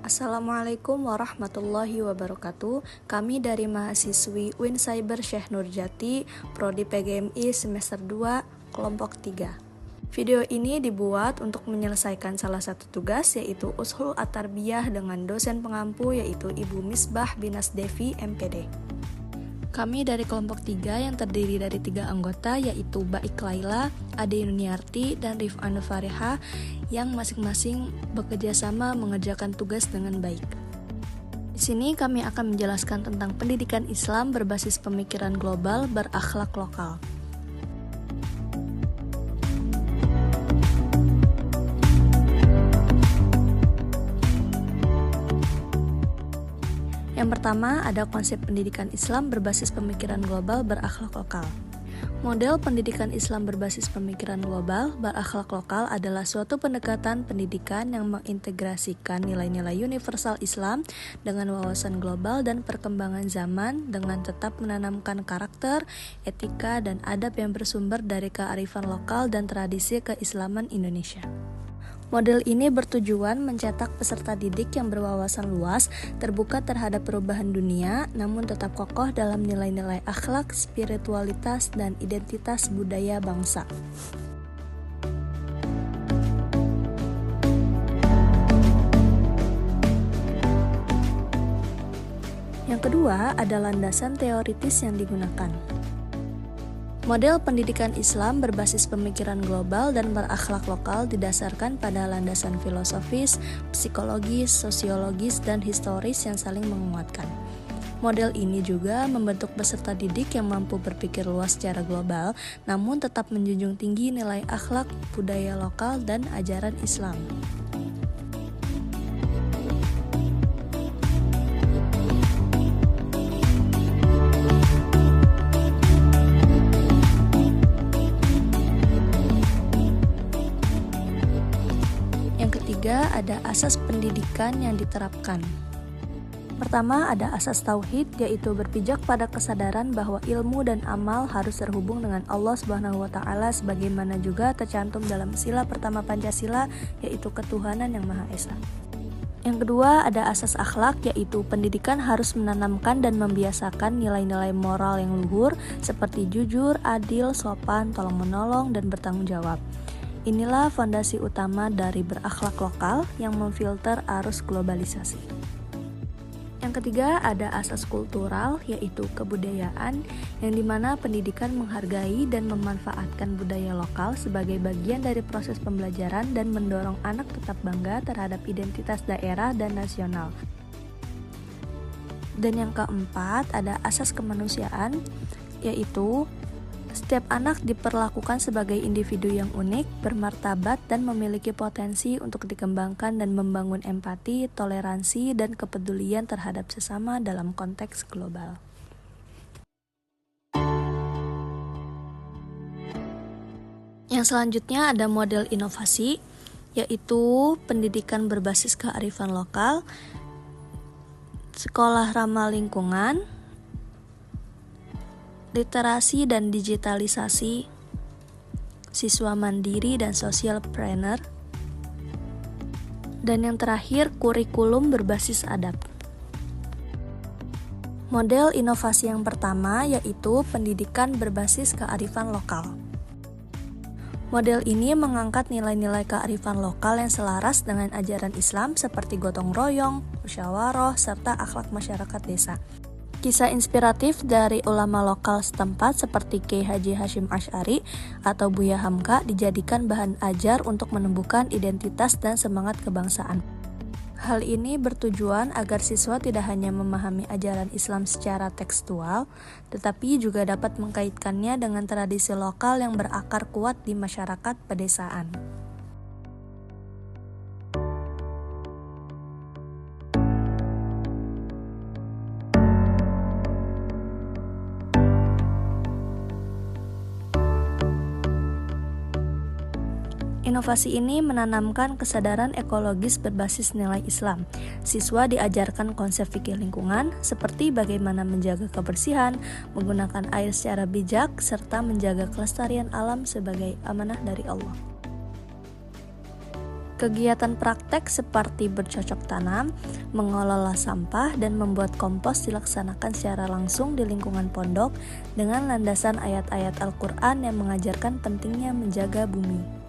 Assalamualaikum warahmatullahi wabarakatuh. Kami dari mahasiswi UIN Cyber Syekh Nurjati, Prodi PGMI semester 2, kelompok 3. Video ini dibuat untuk menyelesaikan salah satu tugas, yaitu Ushul At-Tarbiyah dengan dosen pengampu, yaitu Ibu Misbah Binas Devi, MPD. Kami dari kelompok 3 yang terdiri dari 3 anggota, yaitu Baik Laila, Ade Yuniarti, dan Rif'an Fariha, yang masing-masing bekerja sama mengerjakan tugas dengan baik. Di sini kami akan menjelaskan tentang pendidikan Islam berbasis pemikiran global berakhlak lokal. Yang pertama, ada konsep pendidikan Islam berbasis pemikiran global berakhlak lokal. Model pendidikan Islam berbasis pemikiran global berakhlak lokal adalah suatu pendekatan pendidikan yang mengintegrasikan nilai-nilai universal Islam dengan wawasan global dan perkembangan zaman dengan tetap menanamkan karakter, etika, dan adab yang bersumber dari kearifan lokal dan tradisi keislaman Indonesia. Model ini bertujuan mencetak peserta didik yang berwawasan luas, terbuka terhadap perubahan dunia, namun tetap kokoh dalam nilai-nilai akhlak, spiritualitas, dan identitas budaya bangsa. Yang kedua, ada landasan teoritis yang digunakan. Model pendidikan Islam berbasis pemikiran global dan berakhlak lokal didasarkan pada landasan filosofis, psikologis, sosiologis, dan historis yang saling menguatkan. Model ini juga membentuk peserta didik yang mampu berpikir luas secara global, namun tetap menjunjung tinggi nilai akhlak, budaya lokal, dan ajaran Islam. Ketiga, ada asas pendidikan yang diterapkan. Pertama, ada asas tauhid, yaitu berpijak pada kesadaran bahwa ilmu dan amal harus terhubung dengan Allah Subhanahu wa Ta'ala, sebagaimana juga tercantum dalam sila pertama Pancasila, yaitu ketuhanan yang Maha Esa. Yang kedua, ada asas akhlak, yaitu pendidikan harus menanamkan dan membiasakan nilai-nilai moral yang luhur seperti jujur, adil, sopan, tolong-menolong, dan bertanggung jawab. Inilah fondasi utama dari berakhlak lokal yang memfilter arus globalisasi. Yang ketiga, ada asas kultural, yaitu kebudayaan, yang dimana pendidikan menghargai dan memanfaatkan budaya lokal sebagai bagian dari proses pembelajaran dan mendorong anak tetap bangga terhadap identitas daerah dan nasional. Dan yang keempat, ada asas kemanusiaan, yaitu setiap anak diperlakukan sebagai individu yang unik, bermartabat, dan memiliki potensi untuk dikembangkan dan membangun empati, toleransi, dan kepedulian terhadap sesama dalam konteks global. Yang selanjutnya ada model inovasi, yaitu pendidikan berbasis kearifan lokal, sekolah ramah lingkungan, literasi dan digitalisasi, siswa mandiri dan socialpreneur, dan yang terakhir kurikulum berbasis adab. Model inovasi yang pertama yaitu pendidikan berbasis kearifan lokal. Model ini mengangkat nilai-nilai kearifan lokal yang selaras dengan ajaran Islam seperti gotong royong, musyawarah, serta akhlak masyarakat desa. Kisah inspiratif dari ulama lokal setempat seperti Kiai Haji Hashim Asy'ari atau Buya Hamka dijadikan bahan ajar untuk menumbuhkan identitas dan semangat kebangsaan. Hal ini bertujuan agar siswa tidak hanya memahami ajaran Islam secara tekstual, tetapi juga dapat mengkaitkannya dengan tradisi lokal yang berakar kuat di masyarakat pedesaan. Inovasi ini menanamkan kesadaran ekologis berbasis nilai Islam. Siswa diajarkan konsep fikih lingkungan, seperti bagaimana menjaga kebersihan, menggunakan air secara bijak, serta menjaga kelestarian alam sebagai amanah dari Allah. Kegiatan praktek seperti bercocok tanam, mengelola sampah, dan membuat kompos dilaksanakan secara langsung di lingkungan pondok dengan landasan ayat-ayat Al-Quran yang mengajarkan pentingnya menjaga bumi.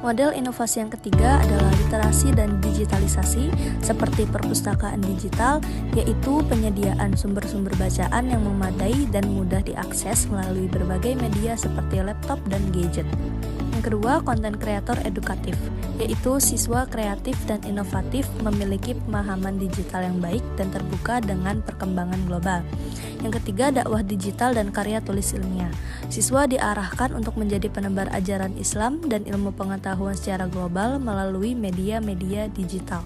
Model inovasi yang ketiga adalah literasi dan digitalisasi seperti perpustakaan digital, yaitu penyediaan sumber-sumber bacaan yang memadai dan mudah diakses melalui berbagai media seperti laptop dan gadget. Yang kedua, konten kreator edukatif, yaitu siswa kreatif dan inovatif memiliki pemahaman digital yang baik dan terbuka dengan perkembangan global. Yang ketiga, dakwah digital dan karya tulis ilmiah. Siswa diarahkan untuk menjadi penebar ajaran Islam dan ilmu pengetahuan secara global melalui media-media digital.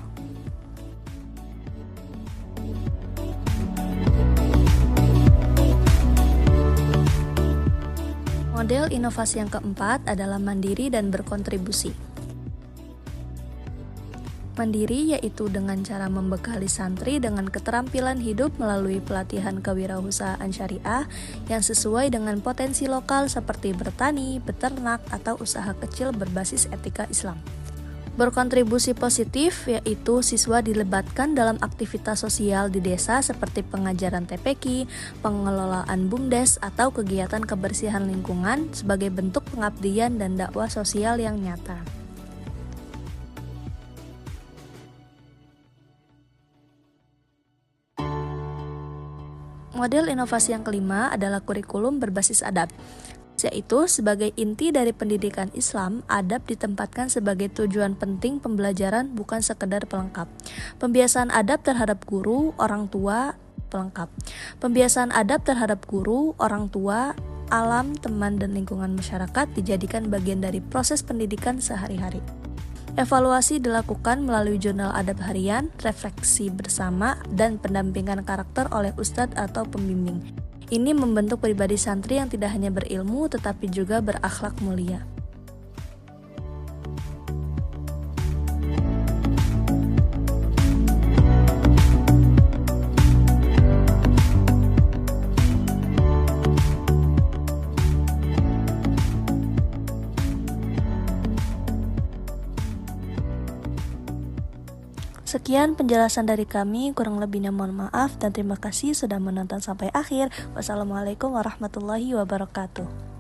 Model inovasi yang keempat adalah mandiri dan berkontribusi. Mandiri yaitu dengan cara membekali santri dengan keterampilan hidup melalui pelatihan kewirausahaan syariah yang sesuai dengan potensi lokal seperti bertani, beternak, atau usaha kecil berbasis etika Islam. Berkontribusi positif yaitu siswa dilibatkan dalam aktivitas sosial di desa seperti pengajaran TPQ, pengelolaan BUMDes, atau kegiatan kebersihan lingkungan sebagai bentuk pengabdian dan dakwah sosial yang nyata. Model inovasi yang kelima adalah kurikulum berbasis adab, yaitu sebagai inti dari pendidikan Islam, adab ditempatkan sebagai tujuan penting pembelajaran bukan sekedar pelengkap. Pembiasaan adab terhadap guru, orang tua, pelengkap. Pembiasaan adab terhadap guru, orang tua, alam, teman, dan lingkungan masyarakat dijadikan bagian dari proses pendidikan sehari-hari. Evaluasi dilakukan melalui jurnal adab harian, refleksi bersama, dan pendampingan karakter oleh ustadz atau pembimbing. Ini membentuk pribadi santri yang tidak hanya berilmu tetapi juga berakhlak mulia. Sekian penjelasan dari kami, kurang lebihnya mohon maaf dan terima kasih sudah menonton sampai akhir. Wassalamualaikum warahmatullahi wabarakatuh.